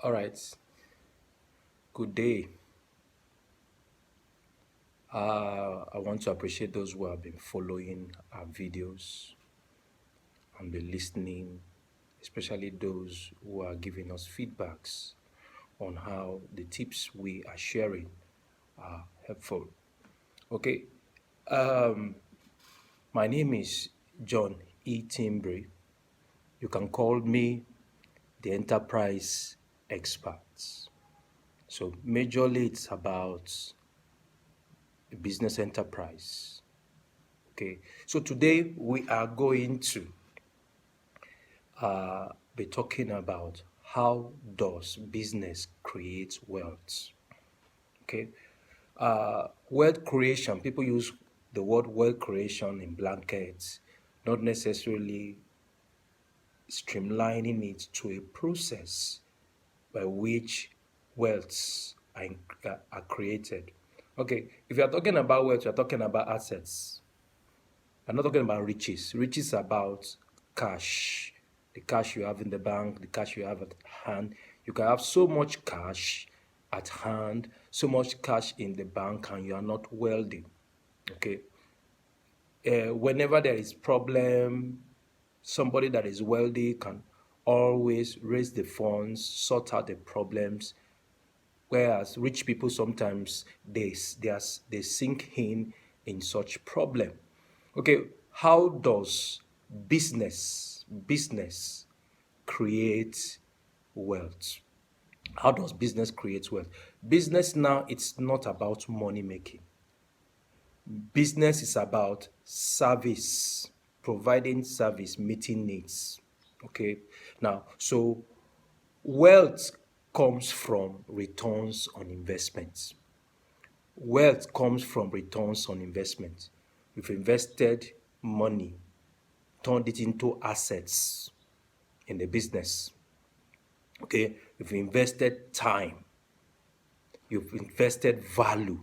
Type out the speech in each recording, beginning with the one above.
All right. Good day. I want to appreciate those who have been following our videos and been listening, especially those who are giving us feedbacks on how the tips we are sharing are helpful. Okay. Um, my name is John E. Timbri. You can call me the enterprise expert. So majorly it's about a business enterprise. Okay, so today we are going to be talking about how does business create wealth. Okay, wealth creation. People use the word wealth creation in blankets, not necessarily streamlining it to a process by which wealths are created. Okay, if you are talking about wealth, you are talking about assets. I'm not talking about riches. Riches are about cash. The cash you have in the bank, the cash you have at hand. You can have so much cash at hand, so much cash in the bank, and you are not wealthy. Okay. Whenever there is problem, somebody that is wealthy can always raise the funds, sort out the problems. Whereas rich people sometimes they sink in such problem. Okay, how does business create wealth? How does business create wealth? Business now, it's not about money making. Business is about service, providing service, meeting needs. Okay, now so wealth comes from returns on investments. Wealth comes from returns on investment. You've invested money, turned it into assets in the business. Okay, you've invested time, you've invested value,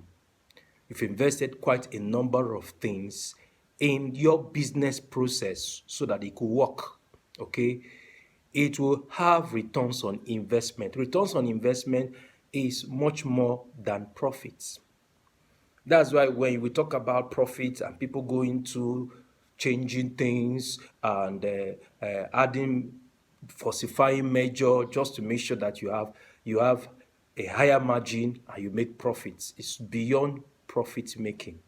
you've invested quite a number of things in your business process so that it could work. Okay, it will have returns on investment. Returns on investment is much more than profits. That's why when we talk about profits and people go into changing things and adding falsifying measure just to make sure that you have a higher margin and you make profits, it's beyond profit making.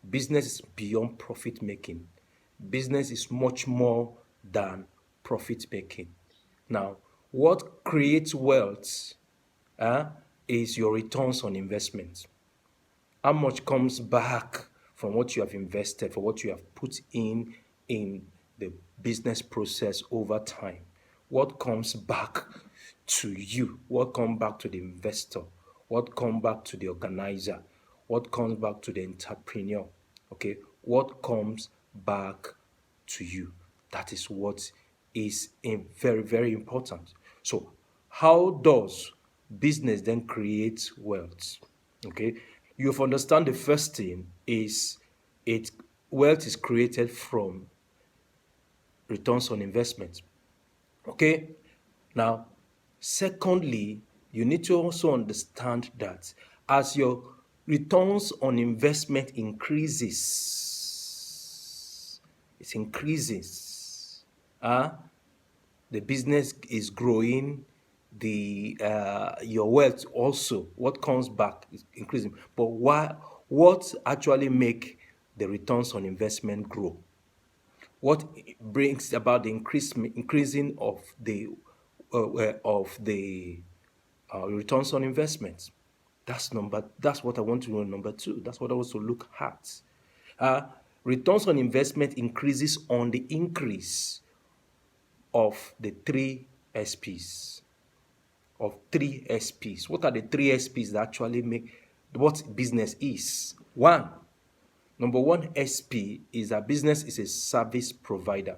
Business is beyond profit making. Business is much more than profit making. Now, what creates wealth is your returns on investment. How much comes back from what you have invested, for what you have put in the business process over time? What comes back to you? What comes back to the investor? What comes back to the organizer? What comes back to the entrepreneur? Okay, what comes back to you? That is what is very, very important. So, how does business then create wealth? Okay, you've understand the first thing is it wealth is created from returns on investment. Okay, now secondly, you need to also understand that as your returns on investment increases, it increases. The business is growing, the your wealth also, what comes back is increasing. But what actually make the returns on investment grow? What brings about the increasing of the returns on investment? That's what I want to know. Number two, that's what I want to look at. Returns on investment increases on the increase of the three SPs. Of three SPs. What are the three SPs that actually make what business is? Number one SP is that business is a service provider.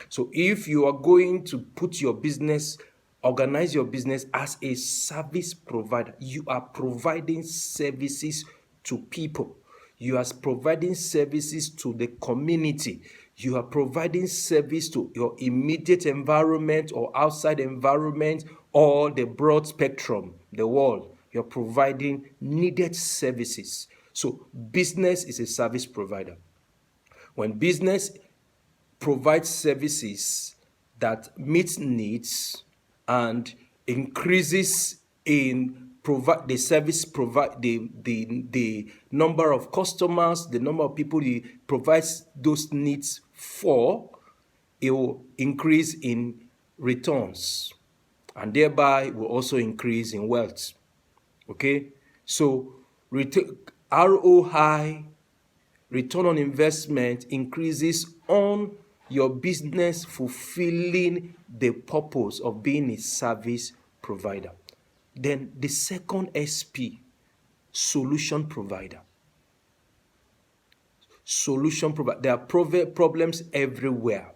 So if you are going to put your business, organize your business as a service provider, you are providing services to people. You are providing services to the community. You are providing service to your immediate environment or outside environment or the broad spectrum, the world. You're providing needed services. So business is a service provider. When business provides services that meet needs and increases in provide the service provide the number of customers, the number of people it provides those needs for, it will increase in returns and thereby will also increase in wealth. Okay, so ROI, return on investment, increases on your business fulfilling the purpose of being a service provider. Then the second SP, solution provider. Solution provider. There are problems everywhere.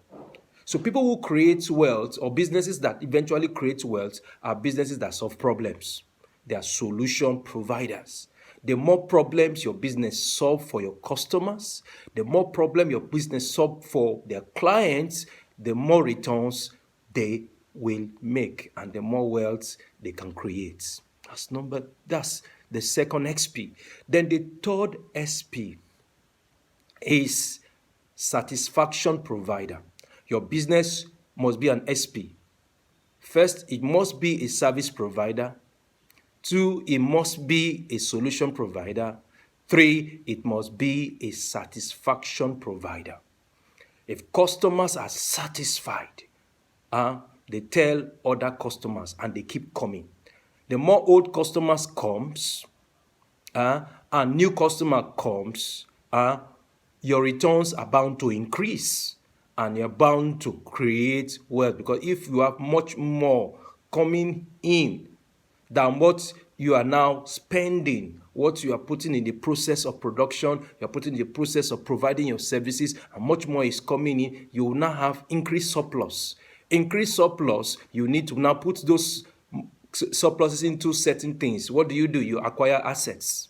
So people who create wealth, or businesses that eventually create wealth, are businesses that solve problems. They are solution providers. The more problems your business solve for your customers, the more problem your business solve for their clients, the more returns they will make and the more wealth they can create. That's the second SP. Then the third SP is satisfaction provider. Your business must be an SP. First, it must be a service provider. 2, it must be a solution provider. 3, it must be a satisfaction provider. If customers are satisfied, they tell other customers and they keep coming. The more old customers comes, and new customer comes, your returns are bound to increase and you're bound to create wealth, because if you have much more coming in than what you are now spending, what you are putting in the process of production, you're putting in the process of providing your services, and much more is coming in, you will now have increased surplus. Increased surplus, you need to now put those surpluses into certain things. What do? You acquire assets.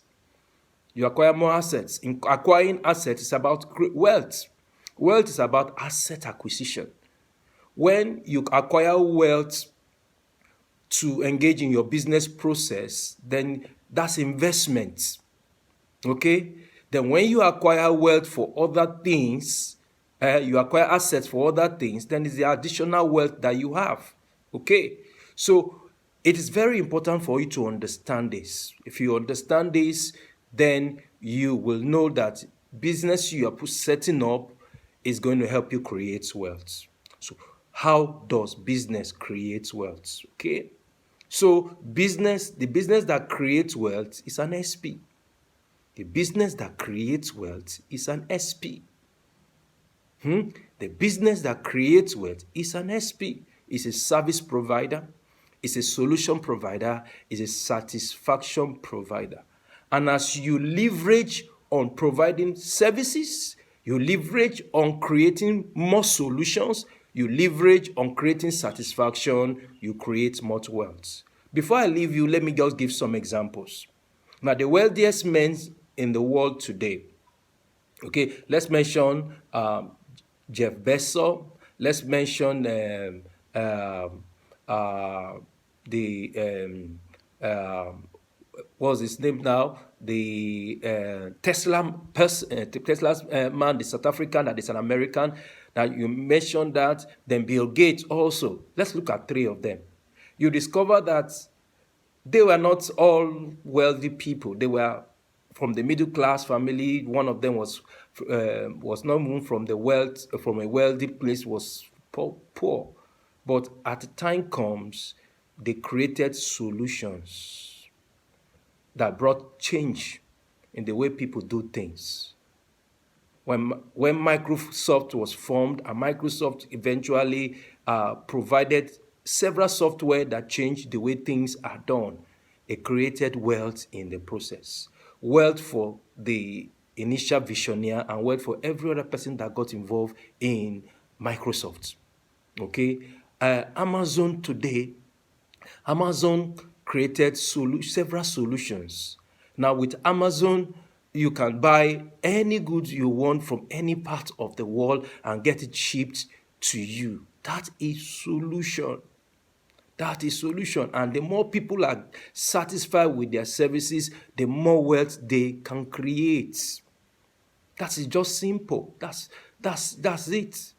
You acquire more assets. In acquiring assets is about wealth. Wealth is about asset acquisition. When you acquire wealth to engage in your business process, then that's investment. Okay? Then when you acquire wealth for other things, you acquire assets for other things, then it's the additional wealth that you have. Okay? So it is very important for you to understand this. If you understand this, then you will know that business you are setting up is going to help you create wealth. So how does business create wealth? Okay? So the business that creates wealth is an SP. The business that creates wealth is an SP. The business that creates wealth is an SP. It's a service provider, it's a solution provider, it's a satisfaction provider. And as you leverage on providing services, you leverage on creating more solutions, you leverage on creating satisfaction, you create more wealth. Before I leave you, let me just give some examples. Now, the wealthiest men in the world today, okay, let's mention Jeff Bezos, let's mention what's his name now? The Tesla's man, the South African, that is an American. Now you mentioned that. Then Bill Gates also. Let's look at 3 of them. You discover that they were not all wealthy people. They were from the middle class family. One of them was not moved from a wealthy place, was poor. But at the time comes, they created solutions that brought change in the way people do things. When Microsoft was formed, and Microsoft eventually provided several software that changed the way things are done, it created wealth in the process. Wealth for the initial visionaire and wealth for every other person that got involved in Microsoft. Okay? Amazon today, Amazon created several solutions. Now with Amazon, you can buy any goods you want from any part of the world and get it shipped to you. That is solution. That is solution. And the more people are satisfied with their services, the more wealth they can create. That is just simple. That's it.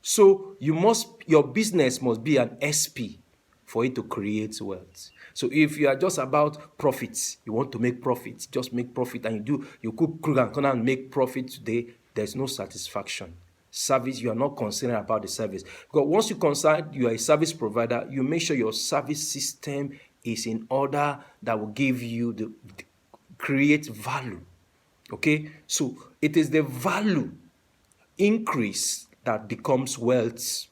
So your business must be an SP for it to create wealth. So if you are just about profits, you want to make profits, just make profit, and you could crook and corner and make profit today, there's no satisfaction. Service, you are not concerned about the service. Because once you consider you are a service provider, you make sure your service system is in order that will give you the create value. Okay, so it is the value increase that becomes wealth.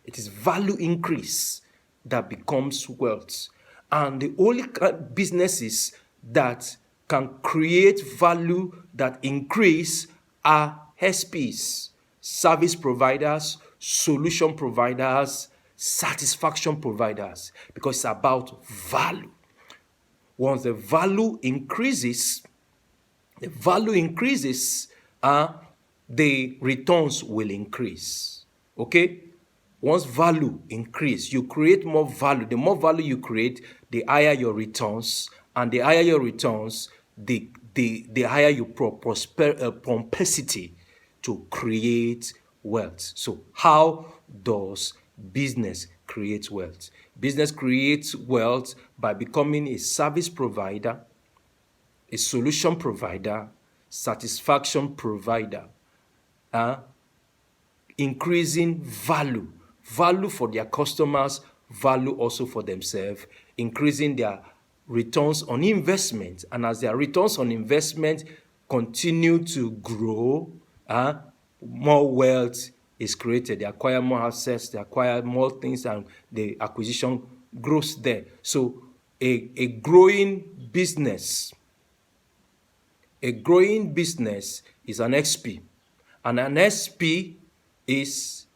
It is value increase that becomes wealth. And the only businesses that can create value that increase are SPs, service providers, solution providers, satisfaction providers, because it's about value. Once the value increases, the returns will increase. Okay? Once value increase, you create more value. The more value you create, the higher your returns, and the higher your returns, the higher your propensity to create wealth. So how does business create wealth? Business creates wealth by becoming a service provider, a solution provider, satisfaction provider, increasing value for their customers, value also for themselves, increasing their returns on investment. And as their returns on investment continue to grow, more wealth is created. They acquire more assets, they acquire more things, and the acquisition grows there. So a growing business is an SP, and an SP is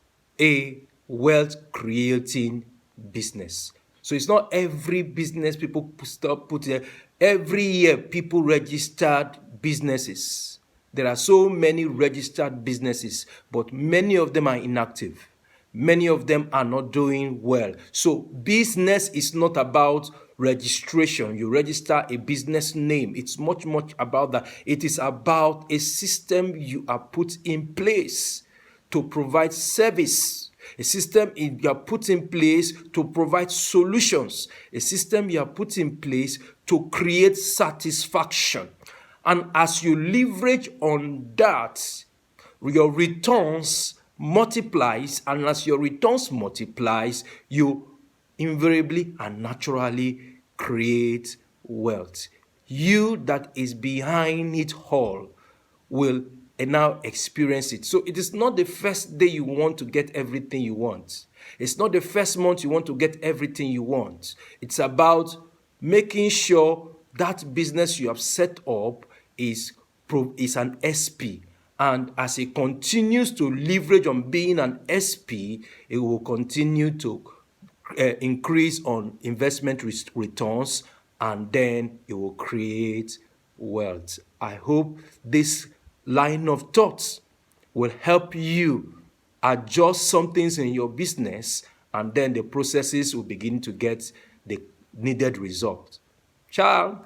a wealth creating business. So it's not every business people put there. Every year people registered businesses. There are so many registered businesses, but many of them are inactive. Many of them are not doing well. So business is not about registration. You register a business name. It's much about that. It is about a system you are put in place to provide service. A system you are put in place to provide solutions. A system you are put in place to create satisfaction. And as you leverage on that, your returns multiplies, and as your returns multiplies, you invariably and naturally create wealth. You that is behind it all will now experience it. So it is not the first day you want to get everything you want. It's not the first month you want to get everything you want. It's about making sure that business you have set up is an SP. And as it continues to leverage on being an SP, it will continue to increase on investment returns, and then it will create wealth. I hope this line of thoughts will help you adjust some things in your business, and then the processes will begin to get the needed result. Ciao.